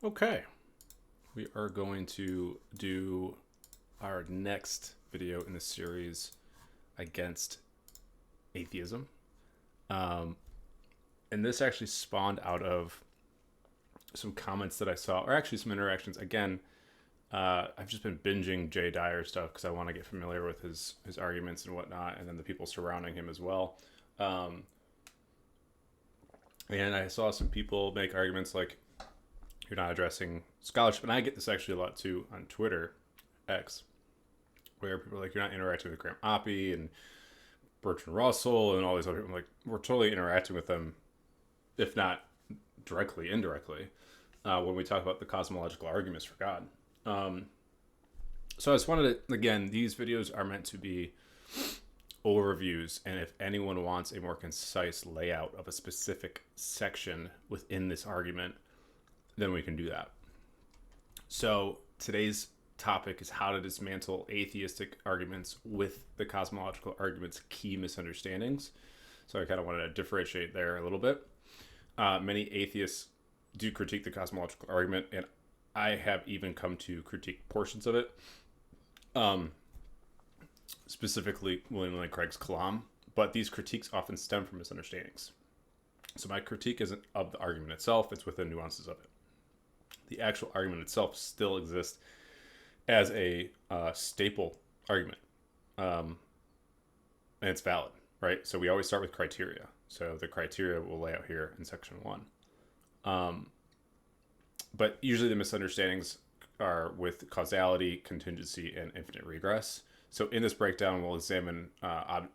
Okay, we are going to do our next video in the series against atheism. And this actually spawned out of some comments that I saw, or actually some interactions. Again, I've just been binging Jay Dyer stuff because I want to get familiar with his arguments and whatnot, and then the people surrounding him as well. And I saw some people make arguments like, you're not addressing scholarship. And I get this actually a lot too on Twitter, X, where people are like, you're not interacting with Graham Oppy and Bertrand Russell and all these other people. I'm like, we're totally interacting with them, if not directly, indirectly, when we talk about the cosmological arguments for God. So I just wanted to, again, these videos are meant to be overviews, and if anyone wants a more concise layout of a specific section within this argument, then we can do that. So today's topic is how to dismantle atheistic arguments with the cosmological argument's key misunderstandings. So I kind of wanted to differentiate there a little bit. Many atheists do critique the cosmological argument, and I have even come to critique portions of it. Specifically William Lane Craig's Kalam, but these critiques often stem from misunderstandings. So my critique isn't of the argument itself, it's within nuances of it. The actual argument itself still exists as a staple argument, and it's valid, right? So we always start with criteria. So the criteria we'll lay out here in section 1. But usually the misunderstandings are with causality, contingency, and infinite regress. So in this breakdown, we'll examine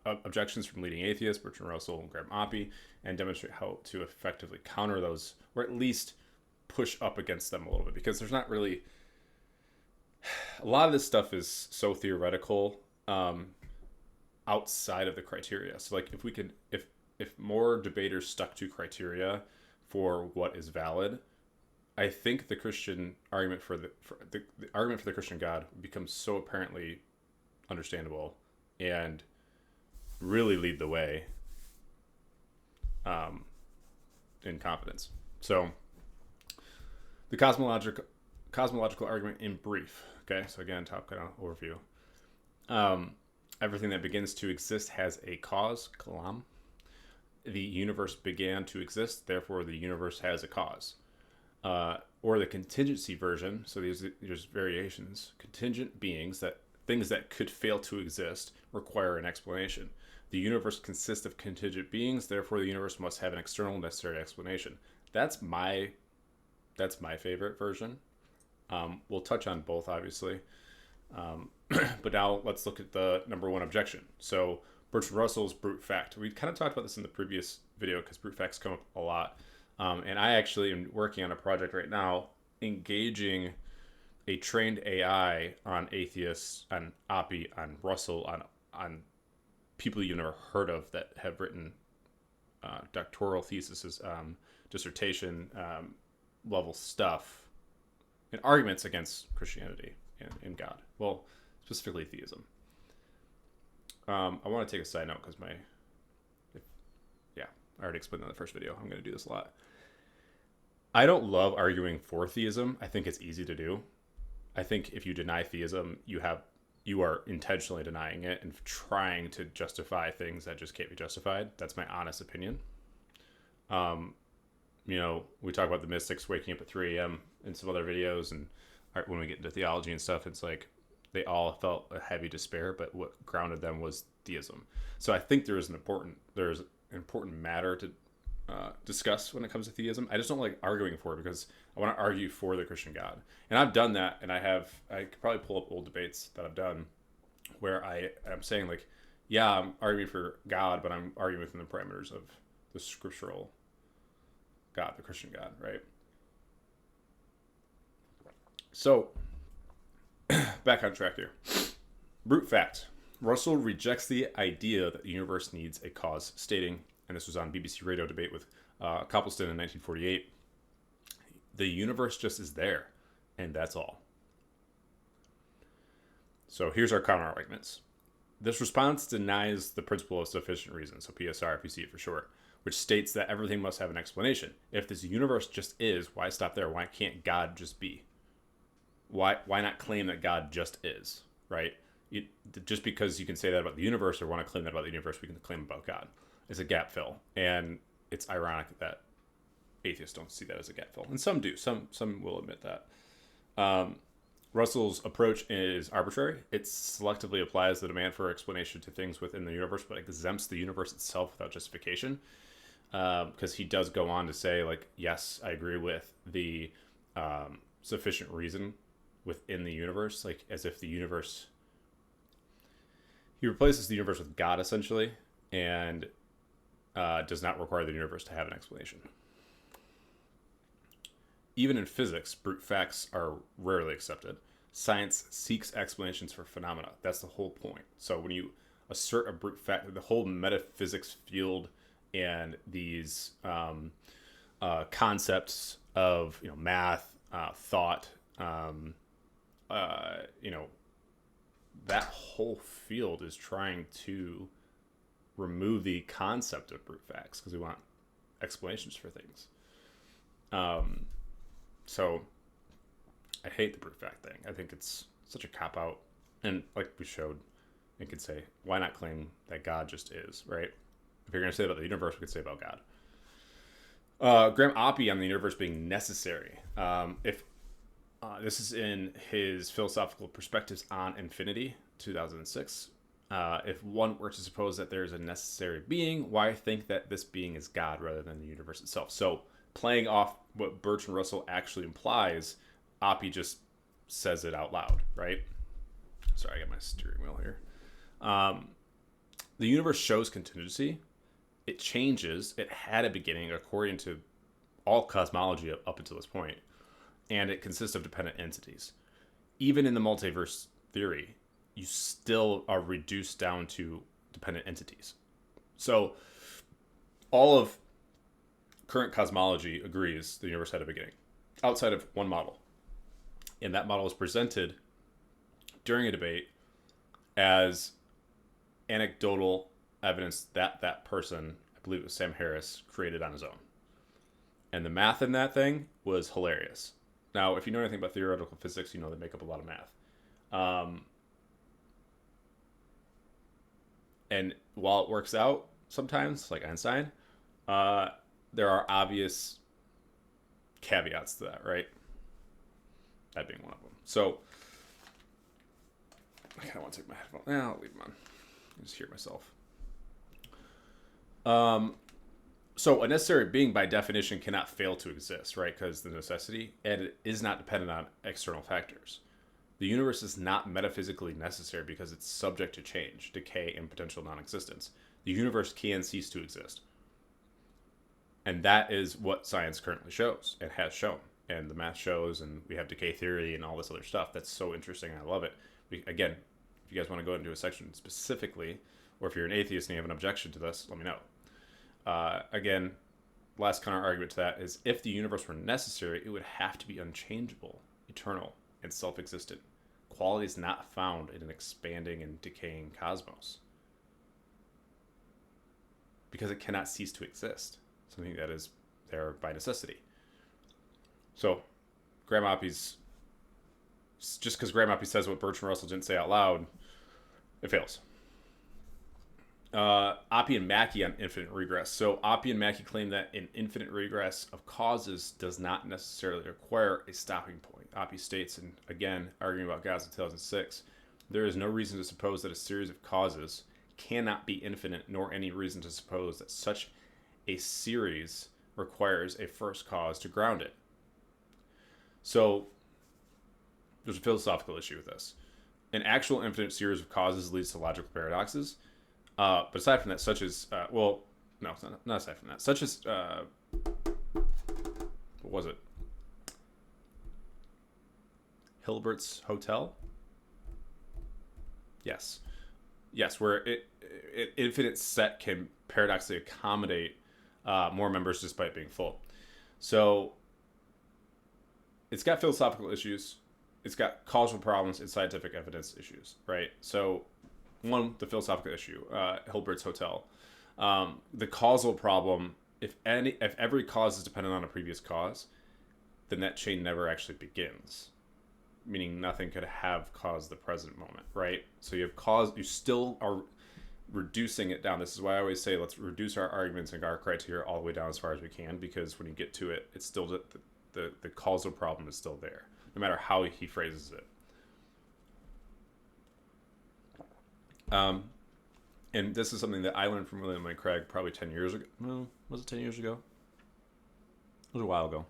objections from leading atheists, Bertrand Russell and Graham Oppy, and demonstrate how to effectively counter those, or at least push up against them a little bit, because there's not really... A lot of this stuff is so theoretical outside of the criteria. So like if more debaters stuck to criteria for what is valid, I think the Christian argument for the argument for the Christian God becomes so apparently understandable and really lead the way in confidence. So the cosmological argument in brief. Okay, so again, top kind of overview. Everything that begins to exist has a cause, Kalam. The universe began to exist, therefore the universe has a cause. Or the contingency version, so there's variations. Contingent beings, that things that could fail to exist, require an explanation. The universe consists of contingent beings, therefore the universe must have an external necessary explanation. That's my favorite version. We'll touch on both, obviously. But now let's look at the number one objection. So Bertrand Russell's brute fact. We kind of talked about this in the previous video because brute facts come up a lot. And I actually am working on a project right now engaging a trained AI on atheists, on Oppy, on Russell, on people you've never heard of that have written doctoral theses, dissertation level stuff, and arguments against Christianity and God. Well, specifically theism. I want to take a side note because I already explained that in the first video. I'm going to do this a lot. I don't love arguing for theism. I think it's easy to do. I think if you deny theism, you are intentionally denying it and trying to justify things that just can't be justified. That's my honest opinion. We talk about the mystics waking up at 3 a.m. in some other videos, and when we get into theology and stuff, it's like they all felt a heavy despair, but what grounded them was theism. So I think there's an important matter to discuss when it comes to theism. I just don't like arguing for it because I want to argue for the Christian God. And I've done that, and I could probably pull up old debates that I've done where I'm saying like, yeah, I'm arguing for God, but I'm arguing within the parameters of the scriptural God, the Christian God, right? So, back on track here. Brute fact. Russell rejects the idea that the universe needs a cause, stating, and this was on BBC Radio Debate with Copleston in 1948, the universe just is there, and that's all. So here's our counter arguments. This response denies the principle of sufficient reason, so PSR if you see it for short. which states that everything must have an explanation. If this universe just is, why stop there? Why can't God just be? Why not claim that God just is, right? Just because you can say that about the universe or want to claim that about the universe, we can claim about God. It's a gap fill. And it's ironic that atheists don't see that as a gap fill. And some do. Some will admit that. Russell's approach is arbitrary. It selectively applies the demand for explanation to things within the universe, but exempts the universe itself without justification. Because he does go on to say, like, yes, I agree with the sufficient reason within the universe, like as if the universe... He replaces the universe with God, essentially, and does not require the universe to have an explanation. Even in physics, brute facts are rarely accepted. Science seeks explanations for phenomena. That's the whole point. So when you assert a brute fact, the whole metaphysics field and these concepts of math, thought, that whole field is trying to remove the concept of brute facts because we want explanations for things. So I hate the brute fact thing. I think it's such a cop-out. And like we showed, you could say, why not claim that God just is, right? If you're going to say about the universe, we could say about God. Graham Oppy on the universe being necessary. This is in his Philosophical Perspectives on Infinity, 2006. If one were to suppose that there is a necessary being, why think that this being is God rather than the universe itself? So playing off what Bertrand Russell actually implies, Oppy just says it out loud, right? Sorry, I got my steering wheel here. The universe shows contingency. It changes. It had a beginning according to all cosmology up until this point, and it consists of dependent entities. Even in the multiverse theory, you still are reduced down to dependent entities. So all of current cosmology agrees the universe had a beginning, outside of one model. And that model was presented during a debate as anecdotal evidence that that person, I believe it was Sam Harris, created on his own. And the math in that thing was hilarious. Now, if you know anything about theoretical physics, you know they make up a lot of math. And while it works out sometimes, like Einstein, there are obvious caveats to that, right? That being one of them. So, I kind of want to take my headphones. I'll leave them on. I just hear myself. So a necessary being by definition cannot fail to exist, right? Because the necessity, and it is not dependent on external factors. The universe is not metaphysically necessary because it's subject to change, decay, and potential non-existence. The universe can cease to exist. And that is what science currently shows and has shown. And the math shows, and we have decay theory and all this other stuff. That's so interesting. I love it. Again, if you guys want to go into a section specifically, or if you're an atheist and you have an objection to this, let me know. Again, last counter argument to that is if the universe were necessary, it would have to be unchangeable, eternal, and self-existent. Qualities not found in an expanding and decaying cosmos. Because it cannot cease to exist. Something that is there by necessity. So, Graham Oppy's... Just because Graham Oppy says what Bertrand Russell didn't say out loud, it fails. Oppy and Mackie on infinite regress. So Oppy and Mackie claim that an infinite regress of causes does not necessarily require a stopping point. Oppy states, and again, arguing about God's in 2006, there is no reason to suppose that a series of causes cannot be infinite, nor any reason to suppose that such a series requires a first cause to ground it. So there's a philosophical issue with this. An actual infinite series of causes leads to logical paradoxes. But aside from that, such as, not aside from that, such as, what was it? Hilbert's Hotel? Yes, where it infinite set can paradoxically accommodate more members despite being full. So it's got philosophical issues. It's got causal problems and scientific evidence issues, right? So one, the philosophical issue, Hilbert's Hotel. The causal problem, if every cause is dependent on a previous cause, then that chain never actually begins. Meaning nothing could have caused the present moment, right? So you have cause, you still are reducing it down. This is why I always say let's reduce our arguments and our criteria all the way down as far as we can, because when you get to it, it's still the causal problem is still there, no matter how he phrases it. And this is something that I learned from William Lane Craig probably 10 years ago. Well, was it 10 years ago? It was a while ago.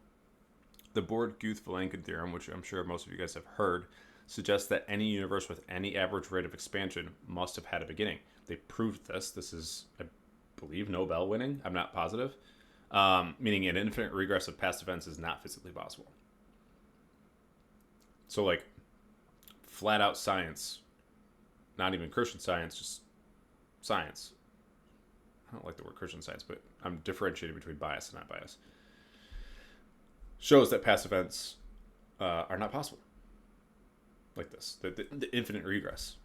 The Borde-Guth-Vilenkin theorem, which I'm sure most of you guys have heard, suggests that any universe with any average rate of expansion must have had a beginning. They proved this. This is, I believe, Nobel winning. I'm not positive. Meaning an infinite regress of past events is not physically possible. So, like, flat out science, not even Christian science, just science. I don't like the word Christian science, but I'm differentiating between bias and not bias. Shows that past events are not possible. Like this, the infinite regress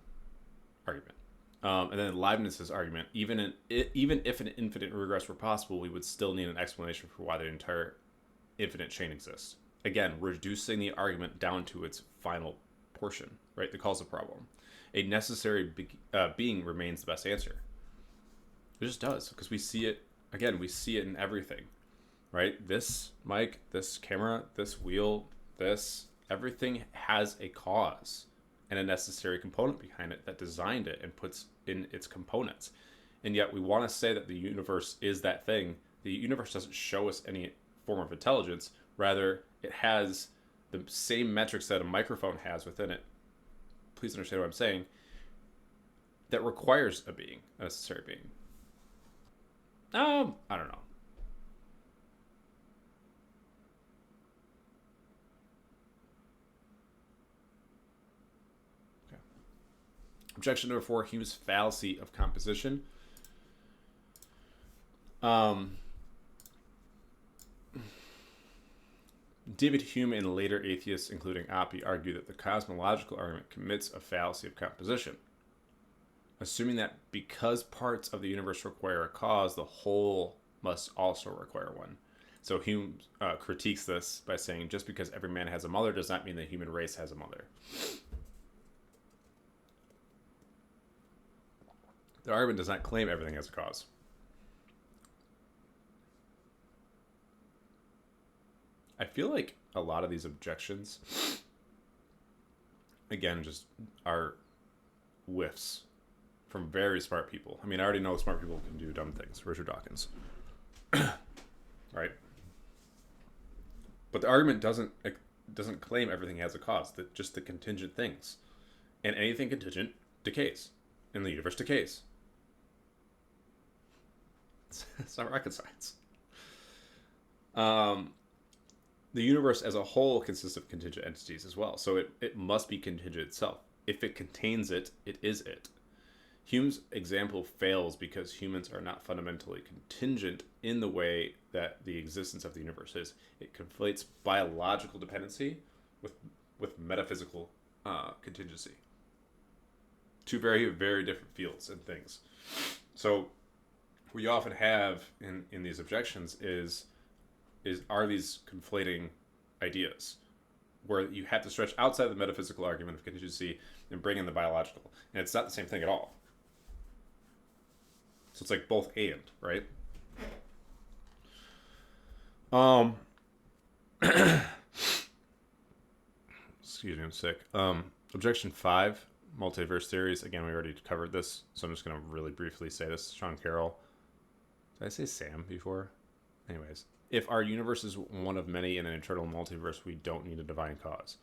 argument. And then Leibniz's argument, even if an infinite regress were possible, we would still need an explanation for why the entire infinite chain exists. Again, reducing the argument down to its final portion, right? The causal problem. A necessary being remains the best answer. It just does, because we see it, again, we see it in everything, right? This mic, this camera, this wheel, this, everything has a cause and a necessary component behind it that designed it and puts in its components. And yet we want to say that the universe is that thing. The universe doesn't show us any form of intelligence. Rather, it has the same metrics that a microphone has within it. Please understand what I'm saying. That requires a being, a necessary being. I don't know. Okay. Objection number 4, Hume's fallacy of composition. David Hume and later atheists, including Oppy, argue that the cosmological argument commits a fallacy of composition, assuming that because parts of the universe require a cause, the whole must also require one. So Hume critiques this by saying, just because every man has a mother does not mean the human race has a mother. The argument does not claim everything has a cause. I feel like a lot of these objections, again, just are whiffs from very smart people. I mean, I already know smart people can do dumb things. Richard Dawkins. Right? But the argument doesn't claim everything has a cause, that just the contingent things. And anything contingent decays. And the universe decays. It's not rocket science. The universe as a whole consists of contingent entities as well. So it must be contingent itself. If it contains it, it is it. Hume's example fails because humans are not fundamentally contingent in the way that the existence of the universe is. It conflates biological dependency with metaphysical contingency. Two very, very different fields and things. So what you often have in these objections are these conflating ideas where you have to stretch outside the metaphysical argument of contingency and bring in the biological. And it's not the same thing at all. So it's like both and, right? Excuse me, I'm sick. Objection 5, Multiverse Theories. Again, we already covered this, so I'm just going to really briefly say this. Sean Carroll. Did I say Sam before? Anyways. If our universe is one of many in an eternal multiverse, we don't need a divine cause.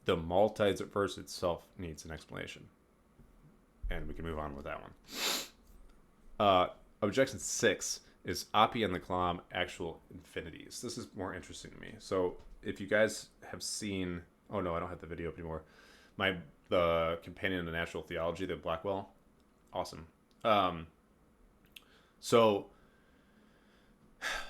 The multiverse itself needs an explanation. And we can move on with that one. Objection 6 is Oppy and the Kalam actual infinities. This is more interesting to me. So if you guys have seen... Oh no, I don't have the video up anymore. The Companion to Natural Theology, the Blackwell. Awesome. So...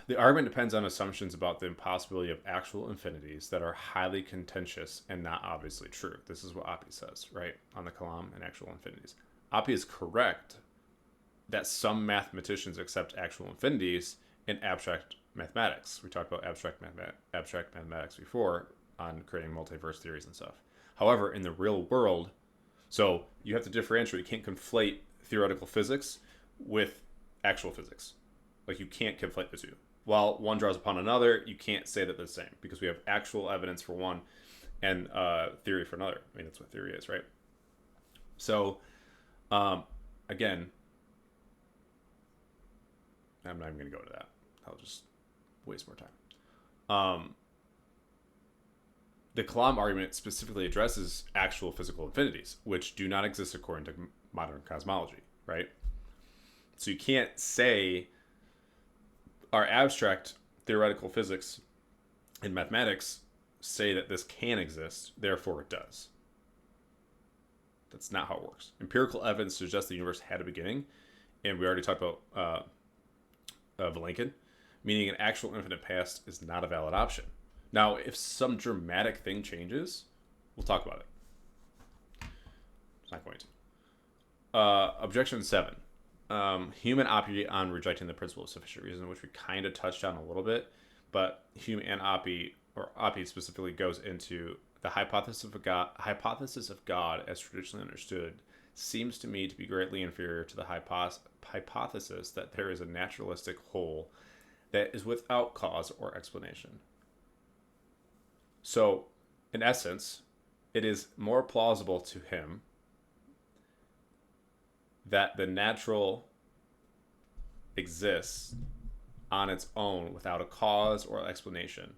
the argument depends on assumptions about the impossibility of actual infinities that are highly contentious and not obviously true. This is what Oppy says, right? On the Kalam and actual infinities. Oppy is correct that some mathematicians accept actual infinities in abstract mathematics. We talked about abstract mathematics before on creating multiverse theories and stuff. However, in the real world, so you have to differentiate. You can't conflate theoretical physics with actual physics. Like, you can't conflate the two. While one draws upon another, you can't say that they're the same, because we have actual evidence for one and theory for another. I mean, that's what theory is, right? So, again, I'm not even going to go to that. I'll just waste more time. The Kalam argument specifically addresses actual physical infinities, which do not exist according to modern cosmology, right? So you can't say our abstract theoretical physics and mathematics say that this can exist, therefore it does. That's not how it works. Empirical evidence suggests the universe had a beginning, and we already talked about Vilenkin, meaning an actual infinite past is not a valid option. Now, if some dramatic thing changes, we'll talk about it. It's not going to. Objection 7. Hume and Oppy on rejecting the principle of sufficient reason, which we kind of touched on a little bit, but Hume and Oppy, or Oppy specifically, goes into the hypothesis of God as traditionally understood seems to me to be greatly inferior to the hypothesis that there is a naturalistic whole that is without cause or explanation. So, in essence, it is more plausible to him that the natural exists on its own without a cause or explanation,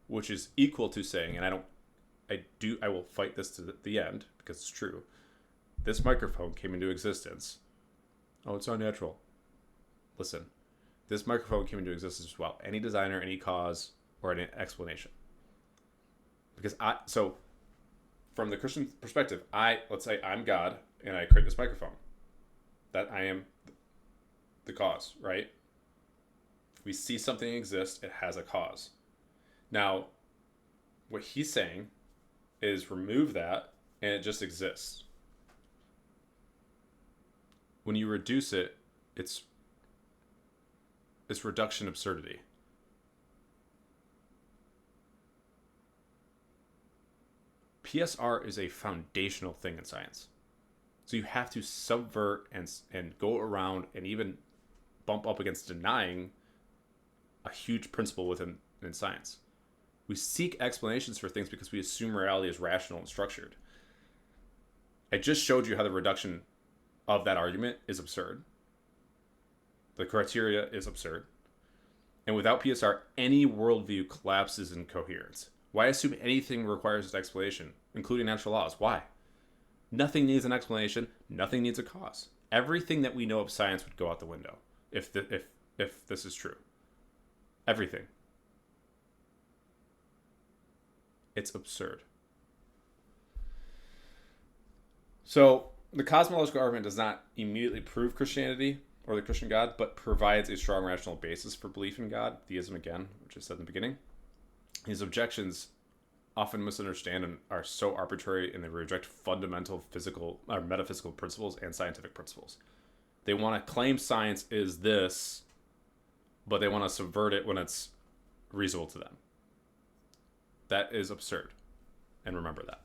which is equal to saying, and I will fight this to the end because it's true. This microphone came into existence. Oh, it's unnatural. Listen, this microphone came into existence without any designer, any cause, or any explanation. Because so from the Christian perspective, let's say I'm God and I create this microphone. That I am the cause, right? If we see something exist, it has a cause. Now, what he's saying is remove that and it just exists. When you reduce it, it's reduction absurdity. PSR is a foundational thing in science. So you have to subvert and go around and even bump up against denying a huge principle in science. We seek explanations for things because we assume reality is rational and structured. I just showed you how the reduction of that argument is absurd. The criteria is absurd. And without PSR, any worldview collapses in coherence. Why assume anything requires an explanation, including natural laws? Why? Nothing needs an explanation. Nothing needs a cause. Everything that we know of science would go out the window if this is true. Everything. It's absurd. So the cosmological argument does not immediately prove Christianity or the Christian God, but provides a strong rational basis for belief in God, theism again, which I said in the beginning. His objections often misunderstand and are so arbitrary, and they reject fundamental physical or metaphysical principles and scientific principles. They want to claim science is this, but they want to subvert it when it's reasonable to them. That is absurd. And remember that.